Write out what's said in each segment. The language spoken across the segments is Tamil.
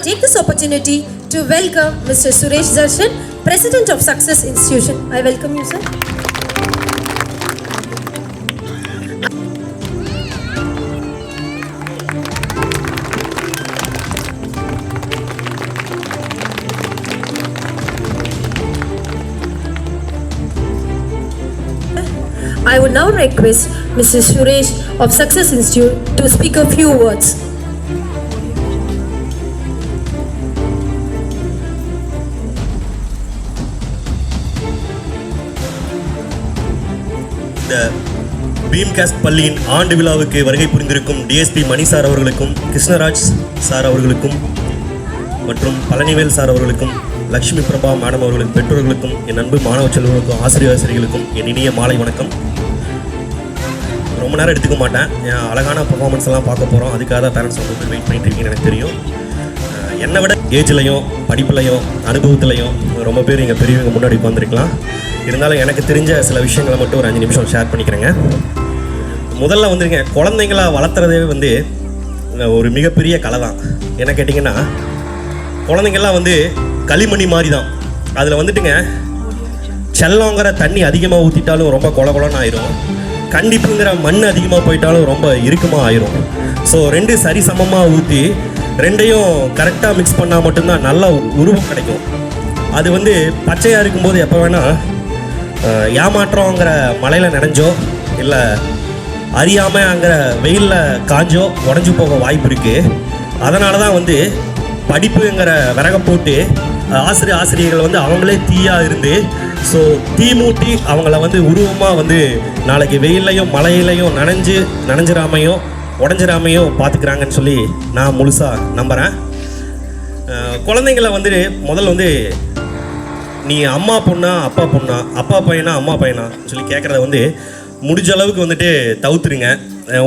take this opportunity to welcome Mr. Suresh Darshan, President of Success Institution. I welcome you, sir. I would now request Mr. Suresh of Success Institute to speak a few words. இந்த பீம்காஸ்ட் பள்ளியின் ஆண்டு விழாவுக்கு வருகை புரிந்திருக்கும் டிஎஸ்பி மணி சார் அவர்களுக்கும், கிருஷ்ணராஜ் சார் அவர்களுக்கும் மற்றும் பழனிவேல் சார் அவர்களுக்கும், லக்ஷ்மி பிரபா மேடம் அவர்களுக்கும், பெற்றோர்களுக்கும், என் அன்பு மாணவ செல்வர்களுக்கும், ஆசிரியர்களுக்கும் என் இனிய மாலை வணக்கம். ரொம்ப நேரம் எடுத்துக்க மாட்டேன். என் அழகான பர்ஃபார்மன்ஸ் எல்லாம் பார்க்க போகிறோம். அதுக்காக தான் பேரண்ட்ஸ் வந்து வெயிட் பண்ணிட்டு இருக்கீங்கன்னு எனக்கு தெரியும். என்னை விட ஏஜ்லையும் படிப்புலையும் அனுபவத்துலையும் ரொம்ப பேர் இங்கே பெரியவங்க முன்னாடி உட்காந்துருக்கலாம். இருந்தாலும் எனக்கு தெரிஞ்ச சில விஷயங்களை மட்டும் ஒரு 5 நிமிஷம் ஷேர் பண்ணிக்கிறேங்க. முதல்ல வந்துருங்க, குழந்தைங்களா வளர்த்துறதே வந்து ஒரு மிகப்பெரிய கலை தான். என்ன கேட்டிங்கன்னா, குழந்தைங்கள்லாம் வந்து களிமணி மாதிரி தான். அதில் வந்துட்டுங்க செல்லங்கிற தண்ணி அதிகமாக ஊற்றிட்டாலும் ரொம்ப கொலன்னு ஆயிரும், கண்டிப்புங்கிற மண் அதிகமாக போயிட்டாலும் ரொம்ப இறுக்கமாக ஆயிரும். ஸோ 2 சரி சமமாக ஊற்றி 2ஐயும் கரெக்டாக மிக்ஸ் பண்ணால் மட்டும்தான் நல்ல உருவம் கிடைக்கும். அது வந்து பச்சையாக இருக்கும்போது எப்போ வேணால் ஏமாற்றங்கிற மலையில் நனைஞ்சோ இல்லை அறியாமைங்கிற வெயிலில் காஞ்சோ உடஞ்சி போக வாய்ப்பு இருக்குது. அதனால தான் வந்து படிப்புங்கிற விறகை போட்டு ஆசிரியர்கள் வந்து அவங்களே தீயாக இருந்து ஸோ தீ மூட்டி அவங்கள வந்து உருவமாக வந்து நாளைக்கு வெயிலையும் மழையிலையும் நனைஞ்சிராமையும் உடஞ்சிராமையும் பார்த்துக்கிறாங்கன்னு சொல்லி நான் முழுசாக நம்புகிறேன். குழந்தைங்களை வந்து முதல்ல வந்து நீ அம்மா பொண்ணா அப்பா பொண்ணா, அப்பா பையனா அம்மா பையனா சொல்லி கேட்குறத வந்து முடிஞ்ச அளவுக்கு வந்துட்டு தவிர்த்துருங்க.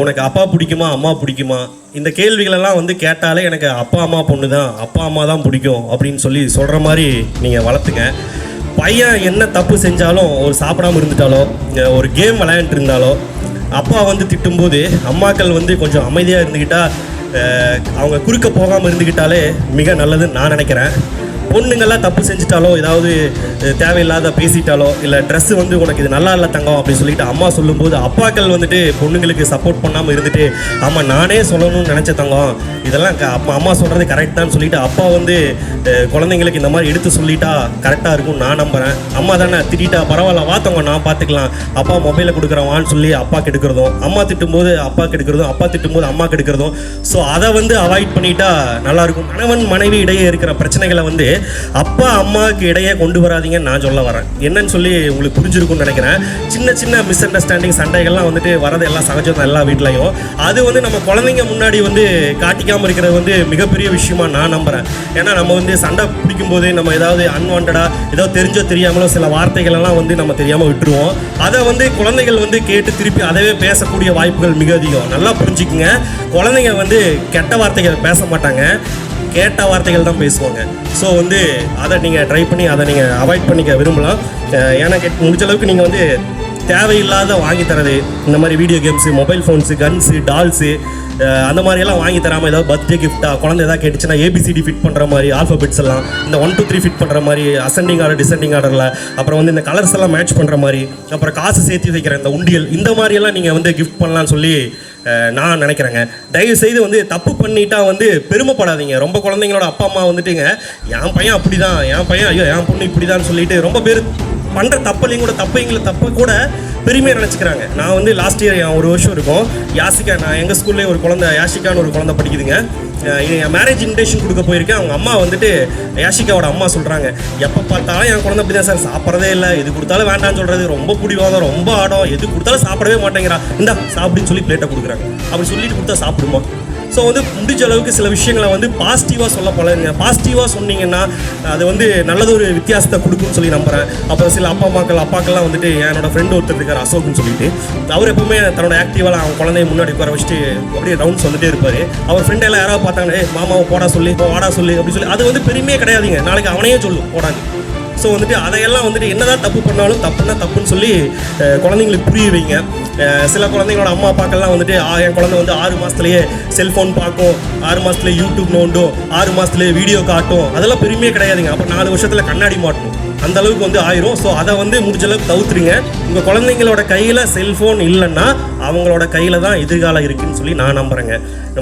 உனக்கு அப்பா பிடிக்குமா அம்மா பிடிக்குமா, இந்த கேள்விகளெல்லாம் வந்து கேட்டாலே எனக்கு அப்பா அம்மா பொண்ணு தான், அப்பா அம்மா தான் பிடிக்கும் அப்படின்னு சொல்லி சொல்கிற மாதிரி நீங்கள் வளர்த்துங்க. பையன் என்ன தப்பு செஞ்சாலும், ஒரு சாப்பிடாமல் இருந்துட்டாலோ ஒரு கேம் விளையாண்டுட்டு இருந்தாலோ அப்பா வந்து திட்டும்போது அம்மாக்கள் வந்து கொஞ்சம் அமைதியாக இருந்துக்கிட்டால், அவங்க குறுக்க போகாமல் இருந்துக்கிட்டாலே மிக நல்லதுன்னு நான் நினைக்கிறேன். பொண்ணுங்கள்லாம் தப்பு செஞ்சுட்டாலோ, ஏதாவது தேவையில்லாத பேசிட்டாலோ, இல்லை ட்ரெஸ்ஸு வந்து உனக்கு இது நல்லா இல்லை தங்கம் அப்படின்னு சொல்லிட்டு அம்மா சொல்லும்போது அப்பாக்கள் வந்துட்டு பொண்ணுங்களுக்கு சப்போர்ட் பண்ணாமல் இருந்துட்டு, ஆமாம் நானே சொல்லணும்னு நினச்ச தங்கம், இதெல்லாம் அம்மா சொல்கிறது கரெக்ட் தான் சொல்லிட்டு அப்பா வந்து குழந்தைங்களுக்கு இந்த மாதிரி எடுத்து சொல்லிட்டா கரெக்டாக இருக்கும்னு நான் நம்புகிறேன். அம்மா தானே திட்டா பரவாயில்ல வா தங்கம் நான் பார்த்துக்கலாம், அப்பா மொபைலை கொடுக்குறவான்னு சொல்லி அப்பா கெடுக்கிறதும், அம்மா திட்டும்போது அப்பா கெடுக்கிறதும், அப்பா திட்டும்போது அம்மா கெடுக்கிறதும், ஸோ அதை வந்து அவாய்ட் பண்ணிட்டா நல்லாயிருக்கும். கணவன் மனைவி இடையே இருக்கிற பிரச்சனைகளை வந்து அப்பா அம்மாவுக்கு இடையே கொண்டு வராதீங்கன்னு நான் சொல்ல வரேன். என்னன்னு சொல்லி உங்களுக்கு புரிஞ்சிருக்கும்னு நினைக்கிறேன். சின்ன சின்ன மிஸ் அண்டர்ஸ்டாண்டிங் சண்டைகள்லாம் வந்துட்டு வரது எல்லாம் சகஜம் தான் எல்லா வீட்லையும். அது வந்து நம்ம குழந்தைங்க முன்னாடி வந்து காட்டிக்காமல் இருக்கிறது வந்து மிகப்பெரிய விஷயமா நான் நம்புகிறேன். ஏன்னா நம்ம வந்து சண்டை பிடிக்கும் போது நம்ம ஏதாவது அன்வான்டாக ஏதோ தெரிஞ்சோ தெரியாமலோ சில வார்த்தைகள் எல்லாம் வந்து நம்ம தெரியாமல் விட்டுருவோம். அதை வந்து குழந்தைகள் வந்து கேட்டு திருப்பி அதவே பேசக்கூடிய வாய்ப்புகள் மிக அதிகம். நல்லா புரிஞ்சுக்குங்க, குழந்தைங்க வந்து கெட்ட வார்த்தைகள் பேச மாட்டாங்க, கேட்ட வார்த்தைகள் தான் பேசுவாங்க. ஸோ வந்து அதை நீங்கள் ட்ரை பண்ணி அதை நீங்கள் அவாய்ட் பண்ணிக்க விரும்பலாம். ஏன்னா முடிஞ்ச அளவுக்கு நீங்கள் வந்து தேவையில்லாத வாங்கி தரது, இந்த மாதிரி video games, mobile phones, guns, dals அந்த மாதிரியெல்லாம் வாங்கி தராமல் ஏதாவது பர்த்டே கிஃப்ட்டாக குழந்தை எதாவது கேட்டுச்சுன்னா ஏபிசிடி ஃபிட் பண்ணுற மாதிரி ஆல்ஃபபெட்ஸ் எல்லாம் இந்த 1 2 3 ஃபிட் பண்ணுற மாதிரி அசெண்டிங் ஆர்டர் டிசெண்டிங் ஆர்டரில், அப்புறம் வந்து இந்த கலர்ஸ் எல்லாம் மேட்ச் பண்ணுற மாதிரி, அப்புறம் காசு சேர்த்து வைக்கிற இந்த உண்டியல், இந்த மாதிரியெல்லாம் நீங்கள் வந்து கிஃப்ட் பண்ணலான்னு சொல்லி நான் நினைக்கிறேங்க. தயவுசெய்து வந்து தப்பு பண்ணிட்டா வந்து பெருமைப்படாதீங்க. ரொம்ப குழந்தைங்களோட அப்பா அம்மா வந்துட்டுங்க என் பையன் அப்படி தான், என் பையன் ஐயோ என் பொண்ணு இப்படி தான் சொல்லிட்டு ரொம்ப பேர் பண்ணுற தப்பை கூட பெருமையாக நினச்சிக்கிறாங்க. நான் வந்து லாஸ்ட் இயர் ஒரு வருஷம் இருக்கும் யாசிகா, நான் எங்கள் ஸ்கூல்லேயே ஒரு குழந்தை யாஷிகான்னு ஒரு குழந்தை படிக்குதுங்க. என் மேரேஜ் இன்விடேஷன் கொடுக்க போயிருக்கேன். அவங்க அம்மா வந்துட்டு யாஷிகாவோட அம்மா சொல்கிறாங்க, எப்போ பார்த்தாலும் என் குழந்தை அப்படி தான் சார், சாப்பிட்றதே இல்லை, எது கொடுத்தாலும் வேண்டாம்னு சொல்கிறது, ரொம்ப பிடிவாங்க, ரொம்ப ஆடம், எது கொடுத்தாலும் சாப்பிடவே மாட்டேங்கிறா, இந்தா சாப்பிடுன்னு சொல்லி பிளேட்டை கொடுக்குறாங்க. அப்படி சொல்லிட்டு கொடுத்தா சாப்பிடுமா? ஸோ வந்து முடிஞ்ச அளவுக்கு சில விஷயங்களை வந்து பாசிட்டிவாக சொல்ல போலங்க. பாசிட்டிவாக சொன்னீங்கன்னா அது வந்து நல்லதொரு வித்தியாசத்தை கொடுக்குன்னு சொல்லி நம்புகிறேன். அப்புறம் சில அப்பாக்கள்லாம் வந்துட்டு என்னோட ஃப்ரெண்டு ஒருத்தர் இருக்கார் அசோக்னு சொல்லிட்டு, அவர் எப்பவுமே தன்னோட ஆக்டிவாக அவங்க குழந்தைய முன்னாடி உட்கார வச்சுட்டு அப்படியே ரவுண்ட்ஸ் வந்துட்டே இருப்பார். அவர் ஃப்ரெண்ட் எல்லாம் யாராவது பார்த்தாங்க, மாமாவை போடா சொல்லி வாடா சொல்லி அப்படி சொல்லி, அது வந்து பெருமையே கிடையாதுங்க. நாளைக்கு அவனையே சொல்லும் போடாங்க. ஸோ வந்துட்டு அதையெல்லாம் வந்துட்டு என்னதான் தப்பு பண்ணாலும் தப்புன்னா தப்புன்னு சொல்லி குழந்தைங்களுக்கு புரிய வைங்க. சில குழந்தைங்களோட அம்மா அப்பாக்கெல்லாம் வந்துட்டு என் குழந்தை வந்து 6 மாதத்துலேயே செல்ஃபோன் பார்க்கும், 6 மாதத்துலேயே யூடியூப் நோண்டும், 6 மாதத்துலேயே வீடியோ காட்டும், அதெல்லாம் பெருமையே கிடையாதுங்க. அப்புறம் 4 வருஷத்தில் கண்ணாடி மாட்டணும், அந்த அளவுக்கு வந்து ஆயிரும். ஸோ அதை வந்து முடிஞ்ச அளவுக்கு தவிர்த்துருங்க. உங்கள் குழந்தைங்களோட கையில் செல்ஃபோன் இல்லைன்னா அவங்களோட கையில் தான் எதிர்காலம் இருக்குதுன்னு சொல்லி நான் நம்புகிறேங்க.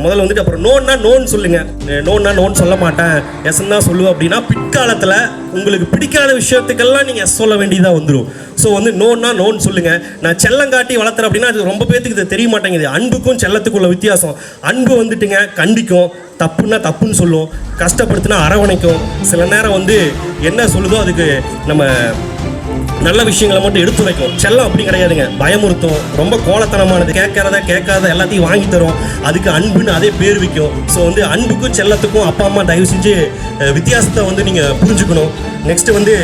முதல்ல வந்துட்டு அப்புறம் நோன்னா நோன்னு சொல்லுங்கள். நோன்னா நோன்னு சொல்ல மாட்டேன், எஸ்ன்னு தான் சொல்லுவேன் அப்படின்னா பிற்காலத்தில் உங்களுக்கு பிடிக்காத விஷயத்துக்கெல்லாம் நீங்கள் எஸ் சொல்ல வேண்டியதாக வந்துடும். ஸோ வந்து நோன்னா நோன்னு சொல்லுங்கள். நான் செல்லங்காட்டி வளர்த்துறேன் அப்படின்னா அது ரொம்ப பேத்துக்கு இது தெரிய மாட்டேங்குது. அன்புக்கும் செல்லத்துக்குள்ள வித்தியாசம். அன்பு வந்துட்டுங்க கண்டிக்கும், தப்புன்னா தப்புன்னு சொல்லும், கஷ்டப்படுத்தினா அரவணைக்கும். சில நேரம் வந்து என்ன சொல்லுதோ அதுக்கு நம்ம நல்ல விஷயங்களை மட்டும் எடுத்து வைக்கும். செல்லம் அப்படி கிடையாதுங்க, பயமுறுத்தும், ரொம்ப கோலத்தனமானது, கேட்காத எல்லாத்தையும் வாங்கி தரும். அதுக்கு அன்புன்னு அதே பேர் வைக்கும். ஸோ வந்து அன்புக்கும் செல்லத்துக்கும் அப்பா அம்மா தயவு செஞ்சு வித்தியாசத்தை வந்து நீங்கள் புரிஞ்சுக்கணும். நெக்ஸ்ட்டு வந்து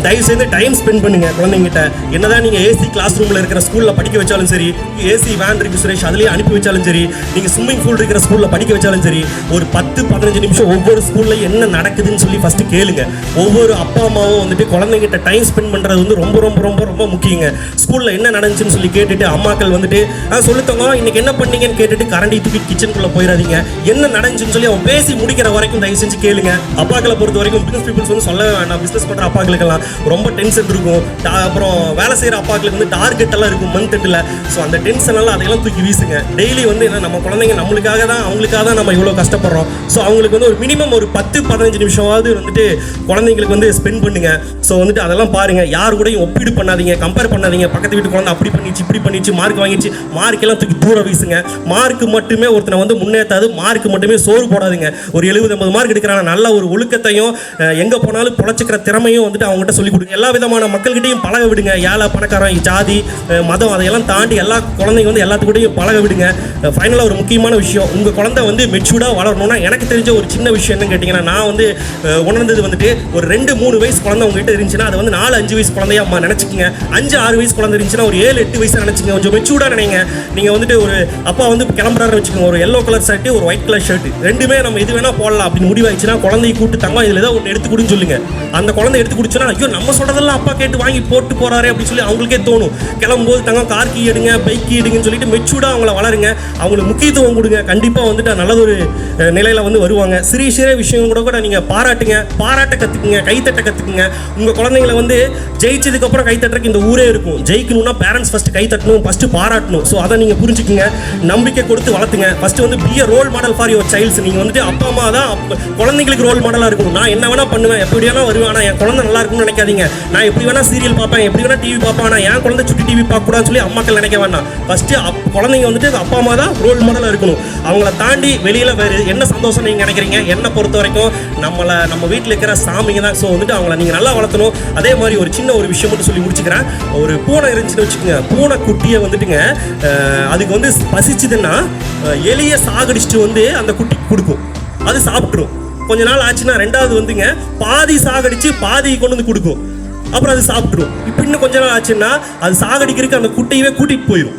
தயவு செய்து டைம் ஸ்பெண்ட் பண்ணுங்க குழந்தைங்கிட்ட. என்னதான் நீங்கள் ஏசி கிளாஸ் ரூமில் இருக்கிற ஸ்கூலில் படிக்க வச்சாலும் சரி, ஏசி வேன் இருக்கு சுரேஷ் அதுலேயே அனுப்பி வச்சாலும் சரி, நீங்கள் ஸ்விம்மிங் பூல் இருக்கிற ஸ்கூலில் படிக்க வச்சாலும் சரி, ஒரு 10-15 நிமிஷம் ஒவ்வொரு ஸ்கூலில் என்ன நடக்குதுன்னு சொல்லி ஃபஸ்ட்டு கேளுங்க. ஒவ்வொரு அப்பா அம்மாவும் வந்துட்டு குழந்தைங்கிட்ட டைம் ஸ்பெண்ட் பண்ணுறது வந்து ரொம்ப ரொம்ப ரொம்ப ரொம்ப முக்கியங்க. ஸ்கூலில் என்ன நடந்துச்சுன்னு சொல்லி கேட்டுட்டு அம்மாக்கள் வந்துட்டு சொல்லுத்தவங்க இன்னைக்கு என்ன பண்ணீங்கன்னு கேட்டுட்டு கரண்டி தூக்கி கிச்சனுக்குள்ளே போயிடாதீங்க. என்ன நடந்துச்சுன்னு சொல்லி அவன் பேசி முடிக்கிற வரைக்கும் தயவு செஞ்சு கேளுங்க. அப்பாக்களை பொறுத்த வரைக்கும் பிஸ்னஸ் பீப்புள்ஸ் வந்து சொல்லவே வேண்டாம். பிஸ்னஸ் பண்ணுற அப்பாக்களுக்கெல்லாம் ரொம்ப டென்ஷன் இருக்கும். அப்புறம் வேலை செய்கிற அப்பாக்களுக்கு வந்து டார்கெட் எல்லாம் இருக்கும் மந்த் எண்டில். ஸோ அந்த டென்ஷன் எல்லாம் அதையெல்லாம் தூக்கி வீசுங்க. டெய்லி வந்து என்ன நம்ம குழந்தைங்க நம்மளுக்காக தான் அவங்களுக்காக தான் நம்ம இவ்வளோ கஷ்டப்படுறோம். ஸோ அவங்களுக்கு வந்து ஒரு மினிமம் ஒரு 10-15 நிமிஷமாவது வந்துட்டு குழந்தைங்களுக்கு வந்து ஸ்பெண்ட் பண்ணுங்க. ஸோ வந்துட்டு அதெல்லாம் பாருங்க. யார் கூடயும் ஒப்பீடு பண்ணாதீங்க, கம்பேர் பண்ணாதீங்க. பக்கத்து வீட்டு குழந்தை அப்படி பண்ணிச்சு இப்படி பண்ணிச்சு, மார்க் வாங்கிடுச்சு, மார்க்கெல்லாம் தூக்கி தூர வீசுங்க. மார்க் மட்டுமே ஒருத்தனை வந்து முன்னேற்றாது, மார்க் மட்டுமே சோறு போடாதுங்க. ஒரு 70-80 மார்க் எடுக்கிறாங்க, நல்ல ஒரு ஒழுக்கத்தையும் எங்கே போனாலும் பொழைச்சிக்கிற திறமையும் வந்துட்டு அவங்ககிட்ட சொல்லிக் கொடுங்க. எல்லா விதமான மக்கள்கிட்டையும் பழக விடுங்க. ஏழை பணக்காரன் ஜாதி மதம் அதையெல்லாம் தாண்டி எல்லா குழந்தைங்க வந்து எல்லாத்துக்கிட்டையும் பழக விடுங்க. ஃபைனலாக ஒரு முக்கியமான விஷயம், உங்கள் குழந்தை வந்து மெச்சூர்டாக வளரணும்னா எனக்கு தெரிஞ்ச ஒரு சின்ன விஷயம் என்னன்னு கேட்டிங்கன்னா, நான் வந்து உணர்ந்தது வந்துட்டு ஒரு 2-3 வயசு குழந்தை உங்ககிட்ட இருந்துச்சுன்னா அதை வந்து 4-5 வயசு குழந்தையா அம்மா நினச்சிக்கங்க. 5-6 வயசு குழந்தை இருந்துச்சுன்னா ஒரு 7-8 வயசு நினச்சிங்க. கொஞ்சம் மெச்சூர்டாக நினைங்க. நீங்கள் வந்துட்டு ஒரு அப்பா வந்து கிளம்புறாரு வச்சுக்கோங்க, ஒரு எல்லோ கலர் ஷர்ட்டு ஒரு ஒயிட் கலர் ஷர்ட் ரெண்டுமே நம்ம இது வேணால் போடலாம் அப்படின்னு முடிவாயிடுச்சுன்னா குழந்தையை கூட்டு தங்க இதில் ஏதாவது ஒன்று எடுத்து கொடுன்னு சொல்லுங்க. அந்த குழந்தை எடுத்து குடிச்சோன்னா ஐயோ நம்ம சொல்கிறதெல்லாம் அப்பா கேட்டு வாங்கி போட்டு போகிறாரு அப்படின்னு சொல்லி அவங்களுக்கே தோணும். கிளம்பும்போது தங்க கார் கீ எடுங்க, பைக் கீ எடுங்கன்னு சொல்லிட்டு மெச்சூர்டாக அவங்கள வளருங்க. அவங்களுக்கு முக்கியத்துவம் கொடுங்க. கண்டிப்பாக வந்துட்டு நல்லதொரு நிலையில் வந்து வருவாங்க. சிறிய விஷயம் கூட நீங்கள் பாராட்டுங்க, பாராட்ட கற்றுக்குங்க, கைத்தட்ட கற்றுக்குங்க. உங்கள் குழந்தைங்களை வந்து ஜெயிச்சதுக்கப்புறம் கைத்தட்டுறக்கு இந்த ஊரே இருக்கும். ஜெயிக்கணும்னா பேரண்ட்ஸ் ஃபஸ்ட்டு கைத்தட்டணும், ஃபஸ்ட்டு பாராட்டணும். ஸோ அதை நீங்கள் புரிஞ்சுக்குங்க, நம்பிக்கை கொடுத்து வளர்த்துங்க. ஃபஸ்ட்டு வந்து be role model for your childs. நீங்கள் வந்துட்டு அப்பா அம்மா தான் குழந்தைங்களுக்கு ரோல் மாடலாக இருக்கணும். நான் என்ன வேணால் பண்ணுவேன், எப்படி வேணால் வருவேன், ஆனால் என் குழந்தை நல்லா இருக்கும்னு நினைக்காதீங்க. நான் எப்படி வேணால் சீரியல் பார்ப்பேன், எப்படி வேணால் டிவி பார்ப்பேன், ஆனால் என் குழந்தை சுட்டி டிவி பார்க்கக்கூடாதுன்னு சொல்லி அம்மாக்கள் நினைக்க வேண்டாம். ஃபஸ்ட்டு குழந்தைங்க வந்துட்டு அப்பா அம்மா தான் ரோல் மாடலாக இருக்கணும். அவங்கள தாண்டி வெளியில் வேறு என்ன சந்தோஷம் நீங்கள் நினைக்கிறீங்க? என்னை பொறுத்த வரைக்கும் நம்ம வீட்டில் இருக்கிற சாமிங்க தான். ஸோ வந்துட்டு அவங்கள நீங்கள் நல்லா வளர்த்தணும். அதே மாதிரி ஒரு சின்ன ஒரு விஷயம் மட்டும் சொல்லி முடிச்சுக்கிறேன். ஒரு பூனை இருந்துச்சுன்னு வச்சுக்கோங்க, பூனை குட்டியை வந்துட்டுங்க அதுக்கு வந்து பசிச்சுதுன்னா எலியை சாகடிச்சுட்டு வந்து அந்த குட்டிக்கு கொடுக்கும், அது சாப்பிட்ரும். கொஞ்ச நாள் ஆச்சுன்னா ரெண்டாவது வந்துங்க பாதி சாகடிச்சு பாதி கொண்டு வந்து கொடுக்கும், அப்புறம் அது சாப்பிட்ரும். இப்போ இன்னும் கொஞ்ச நாள் ஆச்சுன்னா அது சாகடிக்கிறதுக்கு அந்த குட்டையவே கூட்டிகிட்டு போயிடும்.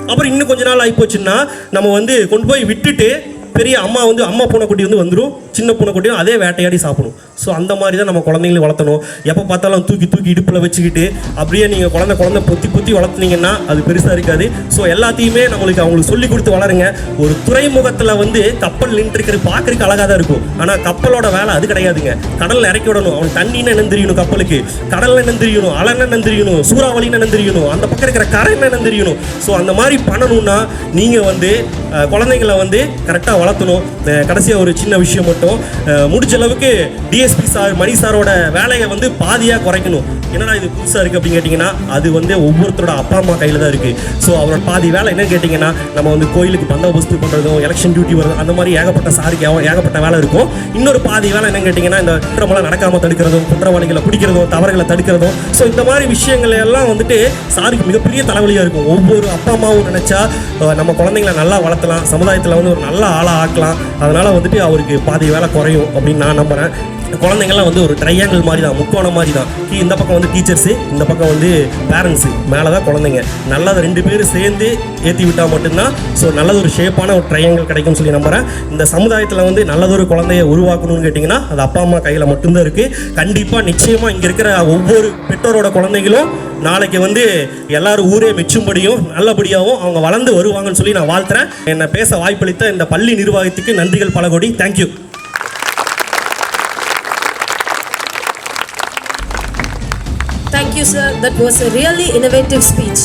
அப்புறம் இன்னும் கொஞ்ச நாள் ஆகி போச்சுன்னா நம்ம வந்து கொண்டு போய் விட்டுட்டு பெரிய அம்மா பூனைக்குட்டி வந்துடும், சின்ன பூனைக்குட்டியும் அதே வேட்டையாடி சாப்பிடும். ஸோ அந்த மாதிரி தான் நம்ம குழந்தைங்களை வளர்த்தணும். எப்போ பார்த்தாலும் தூக்கி இடுப்பில் வச்சுக்கிட்டு அப்படியே நீங்கள் குழந்தை பொத்தி வளர்த்துனீங்கன்னா அது பெருசாக இருக்காது. ஸோ எல்லாத்தையுமே அவங்களுக்கு சொல்லிக் கொடுத்து வளருங்க. ஒரு துறைமுகத்தில் வந்து கப்பல் நின்றுருக்கிறது பார்க்குறதுக்கு அழகாக தான் இருக்கும், ஆனால் கப்பலோட வேலை அது கிடையாதுங்க. கடலில் இறக்கி விடணும். அவன் தண்ணின்னு என்ன தெரியணும், கப்பலுக்கு கடலில் என்ன தெரியணும், அலன்னு என்ன தெரியணும், சூறாவளின்னு என்ன தெரியணும், அந்த பக்கம் இருக்கிற கரைன்னு என்ன தெரியணும். ஸோ அந்த மாதிரி பண்ணணும்னா நீங்கள் வந்து குழந்தைங்களை வந்து கரெக்டாக வளர்த்தணும். கடைசியாக ஒரு சின்ன விஷயம் மட்டும், முடிஞ்ச அளவுக்கு டிஎஸ்பி சார் மணி சாரோட வேலையை வந்து பாதியாக குறைக்கணும். என்னடா இது புதுசாக இருக்குது அப்படின்னு கேட்டிங்கன்னா அது வந்து ஒவ்வொருத்தரோட அப்பா அம்மா கையில் தான் இருக்குது. ஸோ அவரோட பாதி வேலை என்னன்னு கேட்டிங்கன்னா நம்ம வந்து கோயிலுக்கு பந்தோபஸ்து பண்ணுறதும் எலெக்ஷன் டியூட்டி வருதும் அந்த மாதிரி ஏகப்பட்ட சாருக்கு ஏகப்பட்ட வேலை இருக்கும். இன்னொரு பாதி வேலை என்னன்னு கேட்டிங்கன்னா இந்த குற்றமெல்லாம் நடக்காமல் தடுக்கிறதும், குற்றவாளிகளை பிடிக்கிறதும், தவறுகளை தடுக்கிறதும். ஸோ இந்த மாதிரி விஷயங்கள் எல்லாம் வந்துட்டு சாருக்கு மிகப்பெரிய தலைவலியாக இருக்கும். ஒவ்வொரு அப்பா அம்மாவும் நினச்சா நம்ம குழந்தைங்களை நல்லா வளர்த்தலாம், சமுதாயத்தில் வந்து ஒரு நல்ல ஆளாக ஆக்கலாம். அதனால் வந்துட்டு அவருக்கு பாதி வேலை குறையும் அப்படின்னு நான் நம்புகிறேன். குழந்தைங்கள்லாம் வந்து ஒரு ட்ரையாங்கிள் மாதிரி தான், முக்கோணம் மாதிரி தான். இந்த பக்கம் வந்து டீச்சர்ஸு, இந்த பக்கம் வந்து பேரண்ட்ஸு, மேலே தான் குழந்தைங்க. நல்லா 2 பேரும் சேர்ந்து ஏற்றி விட்டால் மட்டும்தான் ஸோ நல்லது ஒரு ஷேப்பான ஒரு ட்ரையாங்கிள் கிடைக்கும்னு சொல்லி நம்புகிறேன். இந்த சமுதாயத்தில் வந்து நல்லதொரு குழந்தைய உருவாக்கணும்னு கேட்டிங்கன்னா அது அப்பா அம்மா கையில் மட்டும்தான் இருக்குது. கண்டிப்பாக நிச்சயமாக இங்கே இருக்கிற ஒவ்வொரு பெற்றோரோட குழந்தைகளும் நாளைக்கு வந்து எல்லாரும் ஊரே மெச்சும்படியும் நல்லபடியாகவும் அவங்க வளர்ந்து வருவாங்கன்னு சொல்லி நான் வாழ்த்துறேன். என்னை பேச வாய்ப்பளித்த இந்த பள்ளி நிர்வாகத்துக்கு நன்றிகள் பல கோடி. Thank you. Thank you, sir. That was a really innovative speech.